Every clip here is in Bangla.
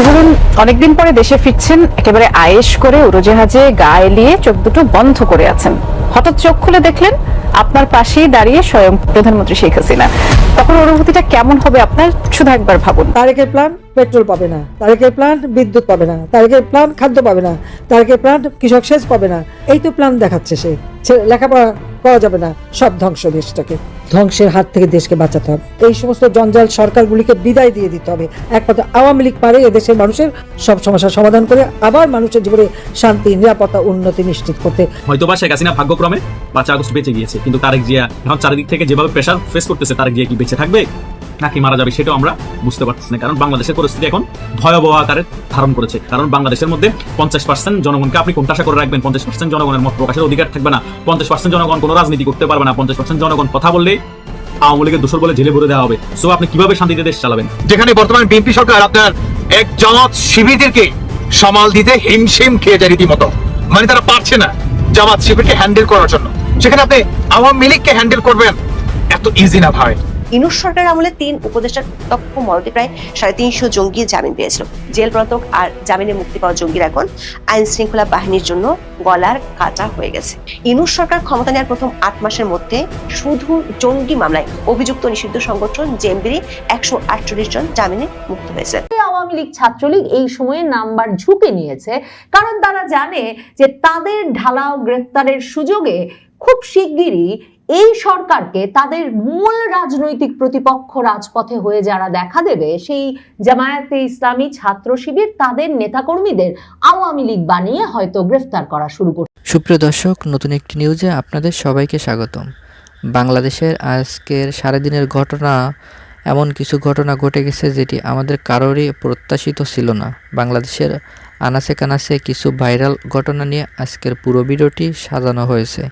ধরুন অনেকদিন পরে দেশে ফিরছেন, একেবারে আয়েশ করে উড়োজাহাজে গা এলিয়ে চোখ দুটো বন্ধ করে আছেন। হঠাৎ চোখ খুলে দেখলেন আপনার পাশেই দাঁড়িয়ে স্বয়ং প্রধানমন্ত্রী শেখ হাসিনা। তখন অনুভূতিটা কেমন হবে আপনার শুধু একবার ভাবুন। তারেকের প্ল্যান পেট্রোল পাবে না, তারেকের প্ল্যান বিদ্যুৎ পাবে না, তারেকের প্ল্যান খাদ্য পাবে না, তারেকের প্ল্যান কৃষক সেচ পাবে না। এই তো প্ল্যান দেখাচ্ছে সে। লেখাপড়া করা যাবে না, সব ধ্বংস, দেশটাকে ধ্বংসের হাত থেকে দেশকে বাঁচাতে হবে। এই সমস্ত জঞ্জাল সরকারগুলিকে বিদায় দিয়ে দিতে হবে। একমাত্র আওয়ামী লীগ পারে এদেশের মানুষের সব সমস্যার সমাধান করে আবার মানুষের জীবনে শান্তি, নিরাপত্তা, উন্নতি নিশ্চিত করতে। হয়তোবা শেখ হাসিনা ভাগ্যক্রমে 5 আগস্ট বেঁচে গিয়েছে, কিন্তু তারেক জিয়া এখন চারিদিক থেকে যেভাবে প্রেশার ফেস করতেছে, তারেক জিয়া কি বেঁচে থাকবে নাকি মারা যাবে সেটাও আমরা বুঝতে পারতেছি না। কারণ বাংলাদেশের পরিস্থিতি এখন ভয়াবহ আকারে ধারণ করেছে। কারণ বাংলাদেশের মধ্যে 50% জনগণকে আপনি কোনটা আশা করে রাখবেন? 50% জনগণের মত প্রকাশের অধিকার থাকবে না, 50% জনগণ কোনো রাজনীতি করতে পারবে না, 50% জনগণ কথা বললেই আওয়ামী লীগের দোষর বলে জেলে ভরে দেওয়া হবে। সো আপনি কিভাবে শান্তিতে দেশ চালাবেন? যেখানে বর্তমানে বিএনপি সরকার আপনার এক জামাত শিবিরদেরকে সামাল দিতে হিমশিম খেয়ে যায় রীতিমতো, মানে তারা পারছে না জামাত শিবিরকে হ্যান্ডেল করার জন্য। সেখানে আপনি আওয়ামী লীগকে হ্যান্ডেল করবেন, এত ইজি না ভাই। ইনুস সরকারের আমলে 3 উপদেষ্টার তক্ষ মরদে প্রায় 350 জঙ্গি জামিন পেয়েছিল। জেল পলাতক আর জামিনে মুক্তি পাওয়া জঙ্গিরা এখন আইন শৃঙ্খলা বাহিনীর জন্য গলার কাটা হয়ে গেছে। ইনুস সরকার ক্ষমতা নেওয়ার প্রথম 8 মাসের মধ্যে শুধু জঙ্গি মামলায় অভিযুক্ত নিষিদ্ধ সংগঠন জেএমবির 148 জন জামিনে মুক্ত হয়েছে। আওয়ামী লীগ ছাত্রলীগ এই সময়ে নাম্বার ঝুঁকে নিয়েছে, কারণ তারা জানে যে তাদের ঢালাও গ্রেফতারের সুযোগে খুব শিগগিরই এই সরকারকে তাদের মূল রাজনৈতিক প্রতিপক্ষ রাজপথে হয়ে যারা দেখা দেবে, সেই জামায়াতে ইসলামী, ছাত্র শিবির, তাদের নেতাকর্মীদের আওয়ামী লীগ বানিয়ে হয়তো গ্রেফতার করা শুরু করবে। সুপ্রিয় দর্শক, নতুন একটি নিউজে আপনাদের সবাইকে স্বাগতম। বাংলাদেশের আজকের সারাদিনের ঘটনা, এমন কিছু ঘটনা ঘটে গেছে যেটি আমাদের কারোরই প্রত্যাশিত ছিল না। বাংলাদেশের আনাচে কানাচে কিছু ভাইরাল ঘটনা নিয়ে আজকের পুরো ভিডিওটি সাজানো হয়েছে,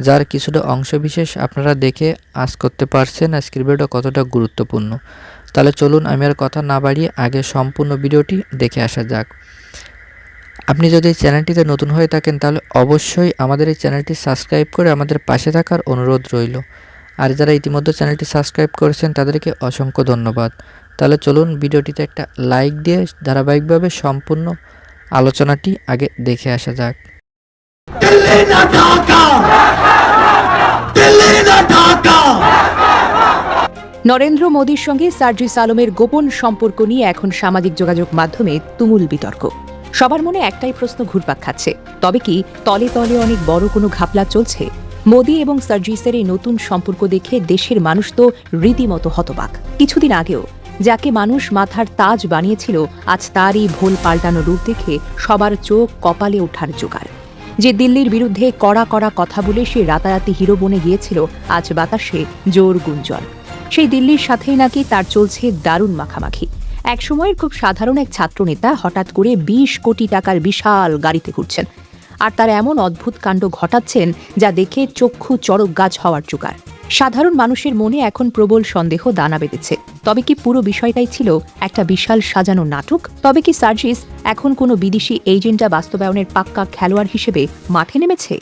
যার কিছুটা অংশবিশেষ আপনারা দেখে আজ করতে পারছেন আজকের ভিডিওটা কতটা গুরুত্বপূর্ণ। তাহলে চলুন আমি আর কথা না বাড়িয়ে আগে সম্পূর্ণ ভিডিওটি দেখে আসা যাক। আপনি যদি এই চ্যানেলটিতে নতুন হয়ে থাকেন তাহলে অবশ্যই আমাদের এই চ্যানেলটি সাবস্ক্রাইব করে আমাদের পাশে থাকার অনুরোধ রইল। আর যারা ইতিমধ্যে চ্যানেলটি সাবস্ক্রাইব করেছেন তাদেরকে অসংখ্য ধন্যবাদ। তাহলে চলুন ভিডিওটিতে একটা লাইক দিয়ে ধারাবাহিকভাবে সম্পূর্ণ আলোচনাটি আগে দেখে আসা যাক। নরেন্দ্র মোদীর সঙ্গে সার্জিস আলমের গোপন সম্পর্ক নিয়ে এখন সামাজিক যোগাযোগ মাধ্যমে তুমুল বিতর্ক। সবার মনে একটাই প্রশ্ন ঘুরপাক খাচ্ছে, তবে কি তলে তলে অনেক বড় কোনো ঘাপলা চলছে? মোদী এবং সার্জিসের এই নতুন সম্পর্ক দেখে দেশের মানুষ তো রীতিমতো হতবাক। কিছুদিন আগেও যাকে মানুষ মাথার তাজ বানিয়েছিল, আজ তারই ভোল পাল্টানো রূপ দেখে সবার চোখ কপালে ওঠার জোগাড়। যে দিল্লির বিরুদ্ধে কড়া কড়া কথা বলে সে রাতারাতি হিরো বনে গিয়েছিল, আজ বাতাসে জোর গুঞ্জন। সেই দিল্লির সাথেই নাকি তার চলছে দারুণ মাখামাখি। একসময়ের খুব সাধারণ এক ছাত্রনেতা হঠাৎ করে 20 কোটি টাকার বিশাল গাড়িতে ঘুরছেন, আর তার এমন অদ্ভুত কাণ্ড ঘটাচ্ছেন যা দেখে চক্ষু চড়ক গাছ হওয়ার জোগাড়। সাধারণ মানুষের মনে এখন প্রবল সন্দেহ দানা বেঁধেছে। তবে কি পুরো বিষয়টাই ছিল একটা বিশাল সাজানো নাটক? তবে কি সার্জিস এখন কোনো বিদেশি এজেন্ডা বাস্তবায়নের পাক্কা খেলোয়াড় হিসেবে মাঠে নেমেছে?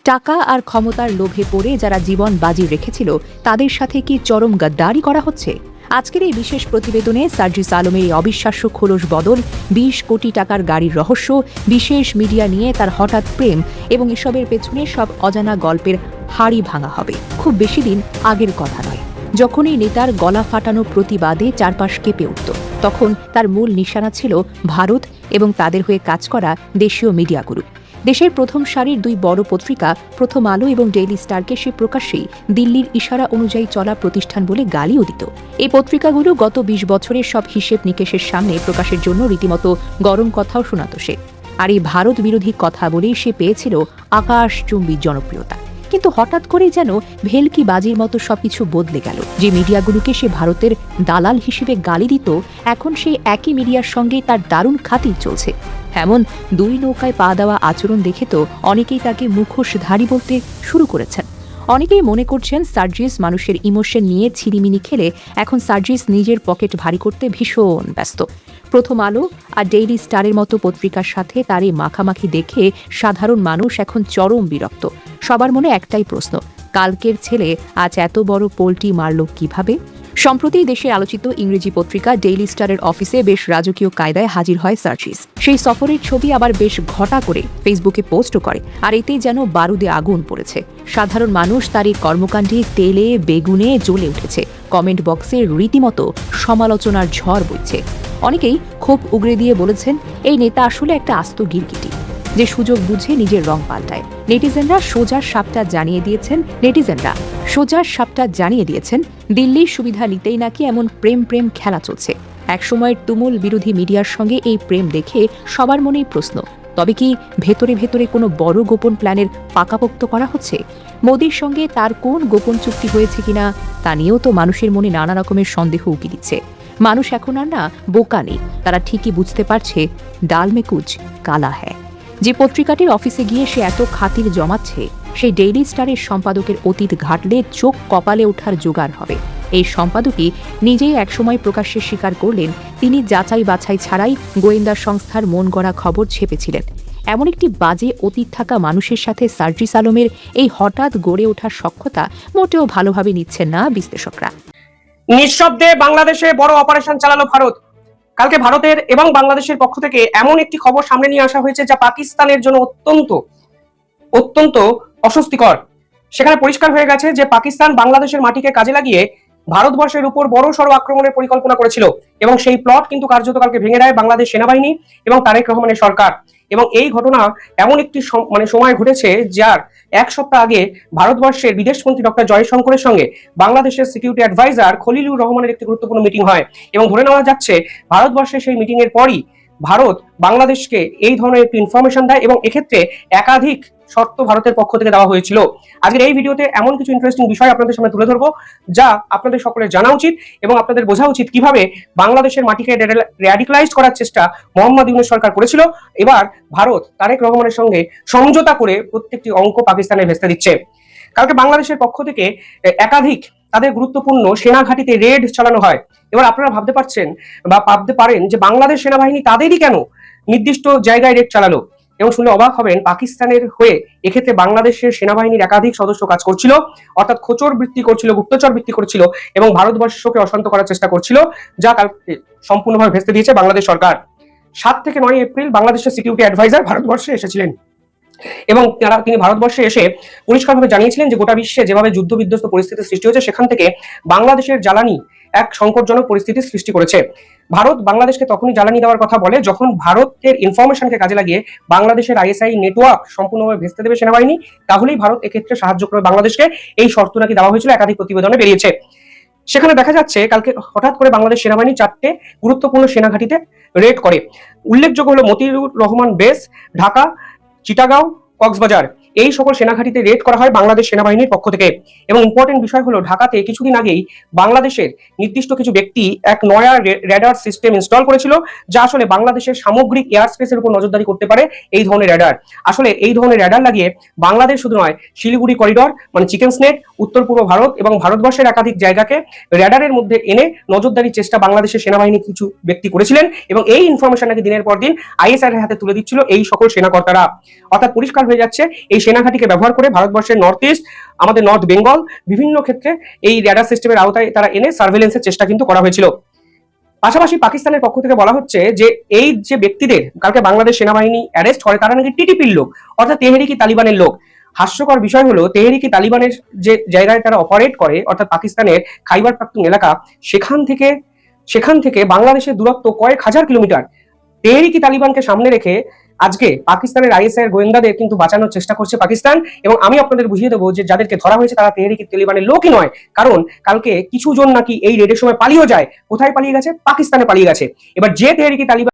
টাকা আর ক্ষমতার লোভে পড়ে যারা জীবন বাজি রেখেছিল, তাদের সাথে কি চরম গাদ্দারি করা হচ্ছে? আজকের এই বিশেষ প্রতিবেদনে সার্জিস আলমের এই অবিশ্বাস্য খোলস বদল, 20 কোটি টাকার গাড়ির রহস্য, বিশেষ মিডিয়া নিয়ে তার হঠাৎ প্রেম এবং এসবের পেছনে সব অজানা গল্পের হাড়ি ভাঙা হবে। খুব বেশি দিন আগের কথা নয়, যখন এই নেতার গলা ফাটানো প্রতিবাদে চারপাশ কেঁপে উঠত, তখন তার মূল নিশানা ছিল ভারত এবং তাদের হয়ে কাজ করা দেশীয় মিডিয়াগুলো। দেশের প্রথম সারির 2 বড় পত্রিকা প্রথম আলো এবং ডেইলি স্টারকে সে প্রকাশ্যেই দিল্লির ইশারা অনুযায়ী চলা প্রতিষ্ঠান বলে গালিও দিত। এই পত্রিকাগুলো গত 20 বছরের সব হিসেব নিকেশের সামনে প্রকাশের জন্য রীতিমতো গরম কথাও শোনাত সে। আর এই ভারত বিরোধী কথা বলেই সে পেয়েছিল আকাশচুম্বী জনপ্রিয়তা। কিন্তু হঠাৎ করেই যেন ভেলকি বাজির মতো সবকিছু বদলে গেল। যে মিডিয়াগুলোকে সে ভারতের দালাল হিসেবে গালি দিত, এখন সেই একই মিডিয়ার সঙ্গে তার দারুণ খাতির চলছে। এমন 2 নৌকায় পা দেওয়া আচরণ দেখে তো অনেকেই তাকে মুখোশধারী বলতে শুরু করেছেন। অনেকেই মনে করছেন সার্জিস মানুষের ইমোশন নিয়ে ছিনিমিনি খেলে এখন সার্জিস নিজের পকেট ভারী করতে ভীষণ ব্যস্ত। প্রথম আলো আর ডেইলি স্টারের মতো পত্রিকার সাথে তার এই মাখামাখি দেখে সাধারণ মানুষ এখন চরম বিরক্ত। সবার মনে একটাই প্রশ্ন, কালকের ছেলে আজ এত বড় পোল্টি মারল কিভাবে? সম্প্রতি দেশে আলোচিত ইংরেজি পত্রিকা ডেইলি স্টারের অফিসে বেশ রাজকীয় কায়দায় হাজির হয় সার্জিস। সেই সফরের ছবি আবার বেশ ঘটা করে ফেসবুকে পোস্টও করে, আর এতেই যেন বারুদে আগুন পড়েছে। সাধারণ মানুষ তার এই কর্মকাণ্ডে তেলে বেগুনে জ্বলে উঠেছে। কমেন্ট বক্সে রীতিমতো সমালোচনার ঝড় বইছে। অনেকেই ক্ষোভ উগরে দিয়ে বলেছেন, এই নেতা আসলে একটা আস্ত গিরগিটি, যে সুযোগ বুঝে নিজের রং পাল্টায়। নেটিজেনরা সোজা সাপটা জানিয়ে দিয়েছেন দিল্লির সুবিধা নিতেই নাকি এমন প্রেম খেলা চলছে। একসময়ের তুমুল বিরোধী মিডিয়ার সঙ্গে এই প্রেম দেখে সবার মনেই প্রশ্ন, তবে কি ভেতরে ভেতরে কোনো বড় গোপন প্ল্যানের পাকাপোক্ত করা হচ্ছে? মোদির সঙ্গে তার কোন গোপন চুক্তি হয়েছে কিনা তা নিয়েও তো মানুষের মনে নানা রকমের সন্দেহ উকি দিচ্ছে। মানুষ এখন আর না বোকা নেই, তারা ঠিকই বুঝতে পারছে ডাল মে কুছ কালা হ্যায়। যে পত্রিকাটির অফিসে গিয়ে সে এত খাতির জমাচ্ছে, সেই ডেইলি স্টারের সম্পাদকের অতীত ঘাটলে চোখ কপালে ওঠার জোগাড় হবে। এই সম্পাদকই নিজেই একসময় প্রকাশ্যে স্বীকার করলেন তিনি যাচাই বাছাই ছাড়াই গোয়েন্দা সংস্থার মন গড়া খবর ছেপেছিলেন। এমন একটি বাজে অতীত থাকা মানুষের সাথে সার্জিস আলমের এই হঠাৎ গড়ে ওঠার সখ্যতা মোটেও ভালোভাবে নিচ্ছেন না বিশ্লেষকরা। নিঃশব্দে বাংলাদেশে বড় অপারেশন চালালো ভারত। কালকে ভারতের এবং বাংলাদেশের পক্ষ থেকে এমন একটি খবর সামনে নিয়ে আসা হয়েছে যা পাকিস্তানের জন্য অত্যন্ত অস্বস্তিকর। সেখানে পরিষ্কার হয়ে গেছে যে পাকিস্তান বাংলাদেশের মাটিকে কাজে লাগিয়ে ভারতবর্ষের উপর বড়সড় আক্রমণের পরিকল্পনা করেছিল, এবং সেই প্লট কিন্তু কার্যত কালকে ভেঙে দেয় বাংলাদেশ সেনাবাহিনী এবং তারেক রহমানের সরকার। এবং এই ঘটনা এমন একটি সময় ঘটেছে যার এক সপ্তাহ আগে ভারতবর্ষের বিদেশমন্ত্রী ডক্টর জয়শঙ্করের সঙ্গে বাংলাদেশের সিকিউরিটি অ্যাডভাইজার খলিলুর রহমানের একটি গুরুত্বপূর্ণ মিটিং হয়, এবং ধরে নেওয়া যাচ্ছে ভারতবর্ষের সেই মিটিং এর পরই ভারত বাংলাদেশকে এই ধরনের একটি ইনফরমেশন দেয়, এবং এক্ষেত্রে একাধিক শর্ত ভারতের পক্ষ থেকে দেওয়া হয়েছিল। আজকের এই ভিডিওতে এমন কিছু ইন্টারেস্টিং বিষয় আপনাদের সামনে তুলে ধরবো যা আপনাদের সকলের জানা উচিত, এবং আপনাদের বোঝা উচিত কিভাবে বাংলাদেশের মাটিকে র্যাডিক্যালাইজ করার চেষ্টা মোহাম্মদ ইউনূস সরকার করেছিল। এবার ভারত তারেক রহমানের সঙ্গে সমঝোতা করে প্রত্যেকটি অঙ্ক পাকিস্তানে ভেস্তে দিচ্ছে। কালকে বাংলাদেশের পক্ষ থেকে একাধিক তাদের গুরুত্বপূর্ণ সেনা ঘাঁটিতে রেড চালানো হয়। এবার আপনারা ভাবতে পারেন যে বাংলাদেশ সেনাবাহিনী তাদেরই কেন নির্দিষ্ট জায়গায় রেড চালালো, এবং শুনলে অবাক হবেন পাকিস্তানের হয়ে এক্ষেত্রে বাংলাদেশের সেনাবাহিনীর একাধিক সদস্য কাজ করছিল, অর্থাৎ খোঁচর বৃত্তি করছিল, গুপ্তচর বৃত্তি করছিল, এবং ভারতবর্ষকে অশান্ত করার চেষ্টা করছিল, যা কালকে সম্পূর্ণভাবে ভেস্তে দিয়েছে বাংলাদেশ সরকার। 7 থেকে 9 এপ্রিল বাংলাদেশের সিকিউরিটি অ্যাডভাইজার ভারতবর্ষে এসেছিলেন, এবং তিনি ভারতবর্ষে এসে পরিষ্কারভাবে জানিয়েছিলেন যে গোটা বিশ্বে যেভাবে যুদ্ধ বিধ্বস্ত পরিস্থিতির সৃষ্টি হয়েছে সেখান থেকে বাংলাদেশের জ্বালানি এক সংকটজনক পরিস্থিতির সৃষ্টি করেছে। ভারত বাংলাদেশকে তখনই জ্বালানি দেওয়ার কথা বলে যখন ভারতের ইনফরমেশনকে কাজে লাগিয়ে বাংলাদেশের আইএসআই নেটওয়ার্ক সম্পূর্ণভাবে ভেস্তে দেবে সেনাবাহিনী, তাহলেই ভারত এক্ষেত্রে সাহায্য করবে বাংলাদেশকে। এই শর্ত নাকি দেওয়া হয়েছিল, একাধিক প্রতিবেদনে বেরিয়েছে। সেখানে দেখা যাচ্ছে কালকে হঠাৎ করে বাংলাদেশ সেনাবাহিনী 4টে গুরুত্বপূর্ণ সেনাঘাঁটিতে রেড করে। উল্লেখযোগ্য হলো মতিউর রহমান বেস, ঢাকা, চিটাগাঁও, কক্সবাজার, এই সকল সেনাঘাঁটিতে রেড করা হয় বাংলাদেশ সেনাবাহিনীর পক্ষ থেকে। এবং ইম্পর্টেন্ট বিষয় হলো ঢাকাতে কিছুদিন আগেই বাংলাদেশের নির্দিষ্ট কিছু ব্যক্তি এক নয়া রেডার সিস্টেম ইনস্টল করেছিল, যা আসলে বাংলাদেশের সামগ্রিক এয়ার স্পেসের উপর নজরদারি করতে পারে। এই ধরনের রেডার আসলে এই ধরনের রেডার লাগিয়ে বাংলাদেশ শুধু নয়, শিলিগুড়ি করিডর মানে চিকেন স্নেক, উত্তর পূর্ব ভারত এবং ভারতবর্ষের একাধিক জায়গাকে রেডারের মধ্যে এনে নজরদারির চেষ্টা বাংলাদেশের সেনাবাহিনী কিছু ব্যক্তি করেছিলেন, এবং এই ইনফরমেশন নাকি দিনের পর দিন আইএসআই এর হাতে তুলে দিচ্ছিল এই সকল সেনাকর্তারা। অর্থাৎ পরিষ্কার হয়ে যাচ্ছে এই সেনাঘাঁটিকে ব্যবহার করে ভারতবর্ষের নর্থ ইস্ট, আমাদের নর্থ বেঙ্গল বিভিন্ন ক্ষেত্রে এই রেডার সিস্টেমের আওতায় তারা এনে সার্ভেলেন্সের চেষ্টা কিন্তু করা হয়েছিল। পাশাপাশি পাকিস্তানের পক্ষ থেকে বলা হচ্ছে যে এই যে ব্যক্তিদের কালকে বাংলাদেশ সেনাবাহিনী অ্যারেস্ট করে তারা নাকি টিটিপির লোক, অর্থাৎ তেহরিকি তালিবানের লোক। হাস্যকর বিষয় হলো তেহরিকি তালিবানের যে জায়গায় তারা অপারেট করে, অর্থাৎ পাকিস্তানের খাইবার পাখতুন এলাকা, সেখান থেকে বাংলাদেশের দূরত্ব কয়েক হাজার কিলোমিটার। তেহরিকি তালিবানকে সামনে রেখে আজকে পাকিস্তানের আইএসআই এর গোয়েন্দাদের কিন্তু বাঁচানোর চেষ্টা করছে পাকিস্তান। এবং আমি আপনাদের বুঝিয়ে দেবো যে যাদেরকে ধরা হয়েছে তারা তেহরিকি তালিবানের লোকই নয়, কারণ কালকে কিছু জন নাকি এই রেডের সময় পালিয়েও যায়। কোথায় পালিয়ে গেছে? পাকিস্তানে পালিয়ে গেছে। এবার যে তেহরিকি তালিবান